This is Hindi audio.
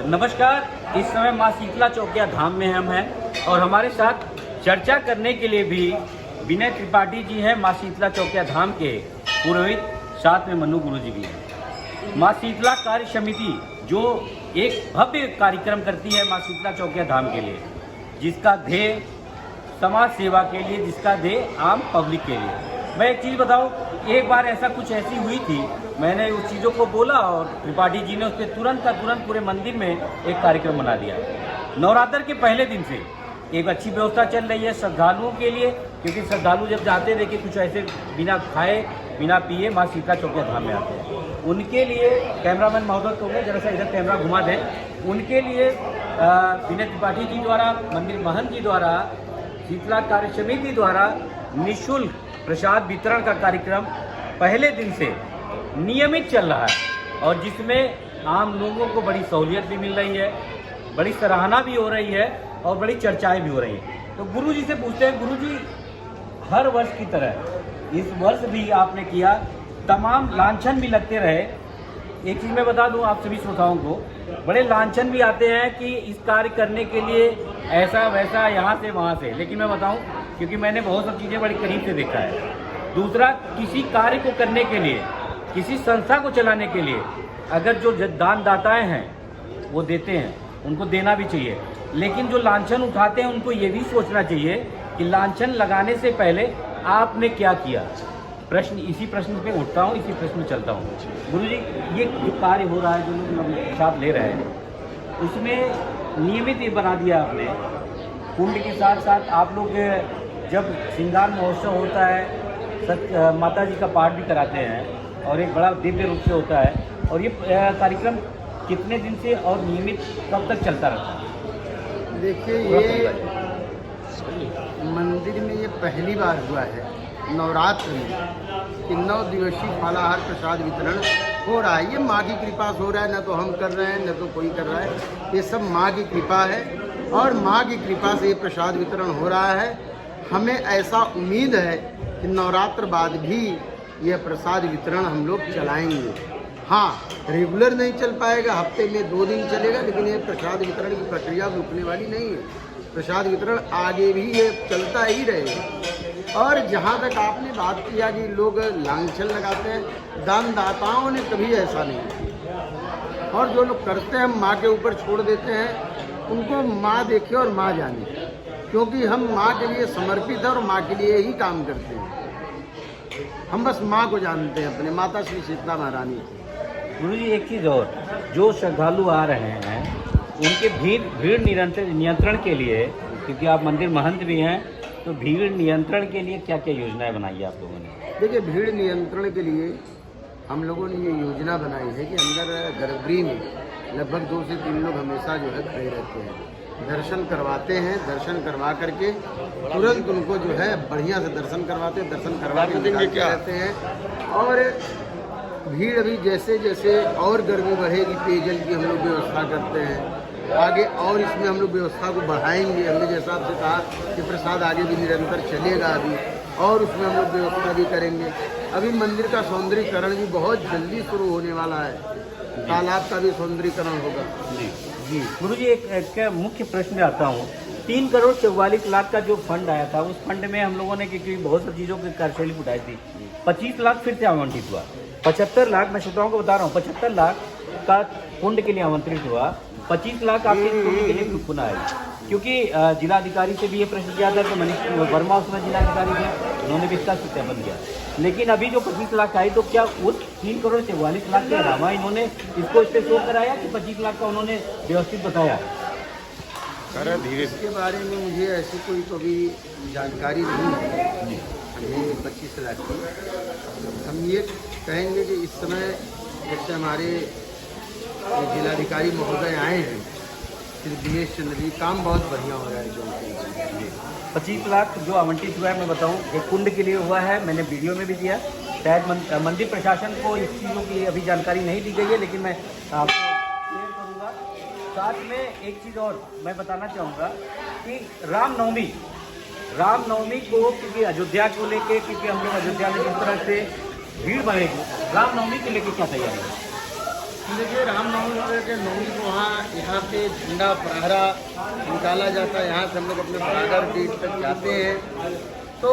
नमस्कार। इस समय माँ शीतला चौकिया धाम में हम हैं और हमारे साथ चर्चा करने के लिए भी विनय त्रिपाठी जी हैं, माँ शीतला चौकिया धाम के पुरोहित, साथ में मनु गुरु जी भी हैं। माँ शीतला कार्य समिति जो एक भव्य कार्यक्रम करती है माँ शीतला चौकिया धाम के लिए, जिसका ध्येय समाज सेवा के लिए, जिसका ध्येय आम पब्लिक के लिए। मैं एक चीज़ बताऊं, एक बार ऐसी हुई थी, मैंने उस चीज़ों को बोला और त्रिपाठी जी ने उस पर तुरंत पूरे मंदिर में एक कार्यक्रम बना दिया। नवरात्र के पहले दिन से एक अच्छी व्यवस्था चल रही है श्रद्धालुओं के लिए, क्योंकि श्रद्धालु जब जाते हैं देखिए कुछ ऐसे बिना खाए बिना पिए माँ शीतला चौकिया धाम में आते हैं, उनके लिए कैमरामैन महोदय को मैं जरा सा इधर कैमरा घुमा दें। उनके लिए विनय त्रिपाठी जी द्वारा, मंदिर महंत जी द्वारा, शीतला कार्य समिति द्वारा निःशुल्क प्रसाद वितरण का कार्यक्रम पहले दिन से नियमित चल रहा है और जिसमें आम लोगों को बड़ी सहूलियत भी मिल रही है, बड़ी सराहना भी हो रही है और बड़ी चर्चाएं भी हो रही हैं। तो गुरु जी से पूछते हैं, गुरु जी हर वर्ष की तरह इस वर्ष भी आपने किया, तमाम लांछन भी लगते रहे। एक चीज़ मैं बता दूं आप सभी श्रोताओं को, बड़े लांछन भी आते हैं कि इस कार्य करने के लिए ऐसा वैसा यहाँ से वहाँ से, लेकिन मैं बताऊं क्योंकि मैंने बहुत सी चीज़ें बड़ी करीब से देखा है। दूसरा, किसी कार्य को करने के लिए, किसी संस्था को चलाने के लिए अगर जो दानदाताएँ हैं वो देते हैं, उनको देना भी चाहिए, लेकिन जो लांछन उठाते हैं उनको ये भी सोचना चाहिए कि लांछन लगाने से पहले आपने क्या किया। इसी प्रश्न पे उठता हूँ, इसी प्रश्न में चलता हूँ। गुरुजी, ये जो कार्य हो रहा है, जो लोग प्रसाद ले रहे हैं, उसमें नियमित ये बना दिया आपने। कुंड के साथ साथ आप लोग जब श्रृंगार महोत्सव होता है, माता जी का पाठ भी कराते हैं और एक बड़ा दिव्य रूप से होता है। और ये कार्यक्रम कितने दिन से और नियमित कब तक चलता रहता है? देखिए, ये मंदिर में ये पहली बार हुआ है नवरात्र में कि 9 दिवसीय फलाहार प्रसाद वितरण हो रहा है। ये माँ की कृपा से हो रहा है, न तो हम कर रहे हैं न तो कोई कर रहा है, ये सब माँ की कृपा है और माँ की कृपा से ये प्रसाद वितरण हो रहा है। हमें ऐसा उम्मीद है कि नवरात्र बाद भी यह प्रसाद वितरण हम लोग चलाएंगे। हाँ, रेगुलर नहीं चल पाएगा, हफ्ते में 2 दिन चलेगा, लेकिन ये प्रसाद वितरण की प्रक्रिया रुकने वाली नहीं है। प्रसाद वितरण आगे भी ये चलता ही रहेगा। और जहाँ तक आपने बात किया कि लोग लांछन लगाते हैं, दानदाताओं ने कभी ऐसा नहीं किया और जो लोग करते हैं माँ के ऊपर छोड़ देते हैं, उनको माँ देखे और माँ जाने, क्योंकि हम माँ के लिए समर्पित हैं और माँ के लिए ही काम करते हैं। हम बस माँ को जानते हैं, अपने माता श्री शीतला महारानी। गुरु जी, एक चीज़ और, जो श्रद्धालु आ रहे हैं उनके भीड़ नियंत्रण के लिए, क्योंकि आप मंदिर महंत भी हैं, तो भीड़ नियंत्रण के लिए क्या क्या योजनाएं बनाई है आप लोगों ने? देखिए, भीड़ नियंत्रण के लिए हम लोगों ने ये योजना बनाई है कि अंदर गर्भगृह में लगभग 2 से 3 लोग हमेशा जो है खड़े रहते हैं, दर्शन करवाते हैं। दर्शन करवा करके तुरंत उनको जो है बढ़िया से दर्शन करवाते हैं, दर्शन करवा के निकालते रहते हैं। और भीड़ अभी जैसे जैसे और गर्मी बढ़ेगी, पेयजल की हम लोग व्यवस्था करते हैं आगे, और इसमें हम लोग व्यवस्था को बढ़ाएंगे। हमने जैसा आपसे कहा कि प्रसाद आगे भी निरंतर चलेगा अभी, और उसमें हम लोग व्यवस्था भी करेंगे। अभी मंदिर का सौंदर्यीकरण भी बहुत जल्दी शुरू होने वाला है, तालाब का भी सौंदर्यीकरण होगा। जी गुरु जी, एक मुख्य प्रश्न में आता हूँ। 3 करोड़ 44 लाख का जो फंड आया था, उस फंड में हम लोगों ने क्योंकि बहुत सी चीज़ों की कार्यशैली उठाई थी, 25 लाख फिर से आवंटित हुआ। 75 लाख, मैं श्रोताओं को बता रहा हूँ, 75 लाख का कुंड के लिए आमंत्रित हुआ, 25 लाख आपके कुंड के लिए पुनः आई। क्योंकि जिलाधिकारी से भी ये प्रश्न किया था, तो मनीष वर्मा उसमें जिलाधिकारी थे, उन्होंने भी इसका सत्यापन किया। लेकिन अभी जो 25 लाख आई, तो क्या उस 3 करोड़ 44 लाख के अलावा इन्होंने इसको इस पर शो कराया कि 25 लाख का उन्होंने व्यवस्थित बताया? धीरे इसके बारे में मुझे ऐसी कोई तो भी जानकारी नहीं है। ये 25 लाख की हम ये कहेंगे कि इस समय जैसे हमारे जिलाधिकारी महोदय आए हैं, श्री दिनेश चंद्र जी, काम बहुत बढ़िया हो रहा है। जो 25 लाख जो आवंटित हुआ है, मैं बताऊं, एक कुंड के लिए हुआ है, मैंने वीडियो में भी दिया। शायद मंदिर प्रशासन को इस चीज़ों की अभी जानकारी नहीं दी गई है, लेकिन मैं आपको शेयर करूँगा। साथ में एक चीज़ और मैं बताना चाहूँगा कि रामनवमी को, क्योंकि अयोध्या को लेके, क्योंकि हम लोग अयोध्या में जिस तरह से भीड़ बढ़ेगी, रामनवमी को लेके क्या तैयारी है? देखिए रामनवमी के नवमी को यहाँ पे झंडा फहरा निकाला जाता है। यहाँ से हम लोग अपने बराबर गेट तक जाते हैं। तो